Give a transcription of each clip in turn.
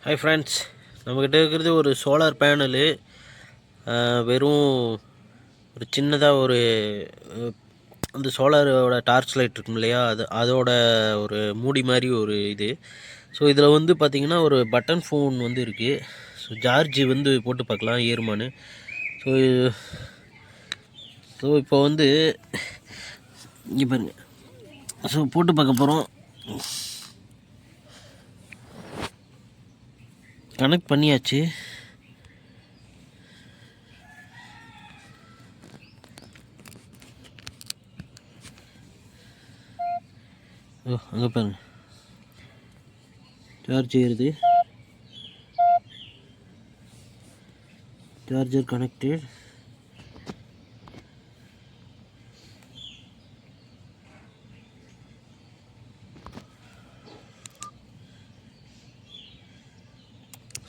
Hi friends, நம்மக்கிட்ட இருக்கிறது ஒரு சோலார் பேனலு. வெறும் ஒரு சின்னதாக ஒரு அந்த சோலாரோட டார்ச் லைட் இருக்கும் இல்லையா, அதோட ஒரு மூடி மாதிரி ஒரு இது. ஸோ இதில் வந்து பார்த்திங்கன்னா ஒரு பட்டன் ஃபோன் வந்து இருக்குது. ஸோ சார்ஜ் வந்து போட்டு பார்க்கலாம் ஏறுமான்னு. ஸோ ஸோ இப்போ வந்து இங்கே பாருங்க. ஸோ போட்டு பார்க்க போகிறோம். கனெக்ட் பண்ணியாச்சு. அங்கே பாருங்க, சார்ஜ் ஏறுது. Charger connected.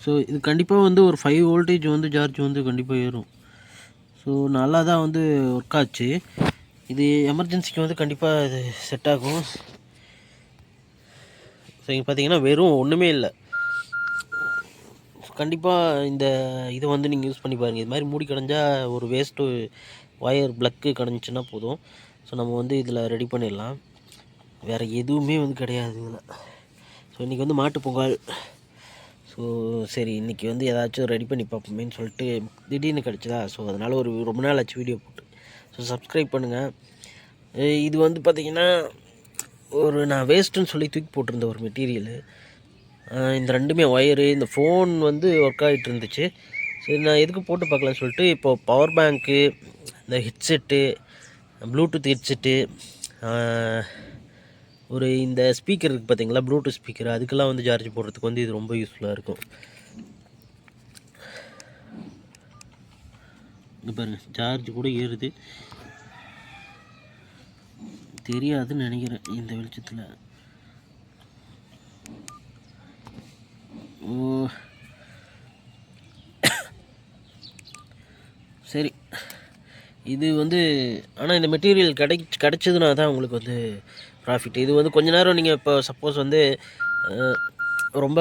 ஸோ இது கண்டிப்பாக வந்து ஒரு 5 வோல்டேஜ் வந்து சார்ஜ் வந்து கண்டிப்பாக ஏறும். ஸோ நல்லா தான் வந்து ஒர்க் ஆச்சு. இது எமர்ஜென்சிக்கு வந்து கண்டிப்பாக இது செட் ஆகும். ஸோ இங்கே பார்த்தீங்கன்னா வெறும் ஒன்றுமே இல்லை. கண்டிப்பாக இந்த இதை வந்து நீங்கள் யூஸ் பண்ணி பாருங்கள். இது மாதிரி மூடி கிடஞ்சால் ஒரு வேஸ்ட்டு ஒயர் ப்ளக்கு கிடஞ்சிச்சின்னா போதும். ஸோ நம்ம வந்து இதில் ரெடி பண்ணிடலாம். வேறு எதுவுமே வந்து கிடையாது இதில். ஸோ இன்றைக்கி வந்து மாட்டு பொங்கல். ஸோ சரி, இன்றைக்கி வந்து ஏதாச்சும் ரெடி பண்ணி பார்ப்போமேன்னு சொல்லிட்டு திடீர்னு கிடச்சிதா. ஸோ அதனால் ரொம்ப நாள் ஆச்சு வீடியோ போட்டு. ஸோ சப்ஸ்கிரைப் பண்ணுங்கள். இது வந்து பார்த்திங்கன்னா நான் வேஸ்ட்டுன்னு சொல்லி தூக்கி போட்டிருந்த ஒரு மெட்டீரியலு. இந்த ரெண்டுமே ஒயரு, இந்த ஃபோன் வந்து ஒர்க் ஆகிட்டு இருந்துச்சு. சரி, நான் எதுக்கு போட்டு பார்க்கலான்னு சொல்லிட்டு இப்போது பவர் பேங்க்கு, இந்த ஹெட்செட்டு, ப்ளூடூத் ஹெட்செட்டு, ஒரு இந்த ஸ்பீக்கர் இருக்குது பார்த்தீங்களா, ப்ளூடூத் ஸ்பீக்கர், அதுக்கெல்லாம் வந்து சார்ஜ் போடுறதுக்கு வந்து இது ரொம்ப யூஸ்ஃபுல்லாக இருக்கும். இங்கே பாருங்கள், சார்ஜ் கூட ஏறுது. தெரியாதுன்னு நினைக்கிறேன் இந்த வெளிச்சத்தில். சரி, இது வந்து ஆனால் இந்த மெட்டீரியல் கிடச்சதுனா தான் உங்களுக்கு வந்து ப்ராஃபிட். இது வந்து கொஞ்ச நேரம் நீங்கள் இப்போ சப்போஸ் வந்து ரொம்ப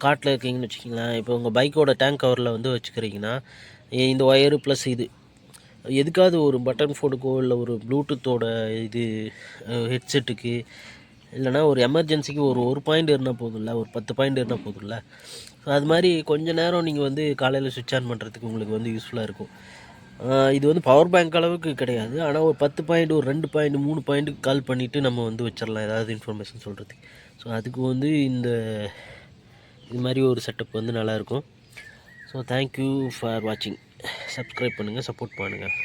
காட்டில் இருக்கீங்கன்னு வச்சுக்கிங்களேன். இப்போ உங்கள் பைக்கோட டேங்க் கவரில் வந்து வச்சுக்கிறீங்கன்னா இந்த ஒயரு ப்ளஸ் இது எதுக்காவது ஒரு பட்டன் ஃபோனுக்கோ இல்லை ஒரு ப்ளூடூத்தோட இது ஹெட்செட்டுக்கு, இல்லைனா ஒரு எமர்ஜென்சிக்கு ஒரு பாயிண்ட் ஏறினா போதும்ல, ஒரு 10 பாயிண்ட் ஏறினா போதும்ல. ஸோ அது மாதிரி கொஞ்சம் நேரம் நீங்கள் வந்து காலையில் சுவிட்ச் ஆன் பண்ணுறதுக்கு உங்களுக்கு வந்து யூஸ்ஃபுல்லாக இருக்கும். இது வந்து பவர் பேங்க் அளவுக்கு கிடையாது. ஆனால் ஒரு 10 பாயிண்ட், ஒரு 2 பாயிண்ட், 3 பாயிண்ட்டுக்கு கால் பண்ணிவிட்டு நம்ம வந்து வச்சிடலாம் ஏதாவது இன்ஃபர்மேஷன் சொல்கிறதுக்கு. ஸோ அதுக்கு வந்து இது மாதிரி ஒரு செட்டப் வந்து நல்லாயிருக்கும். ஸோ தேங்க்யூ ஃபார் வாட்சிங். சப்ஸ்கிரைப் பண்ணுங்கள், சப்போர்ட் பண்ணுங்கள்.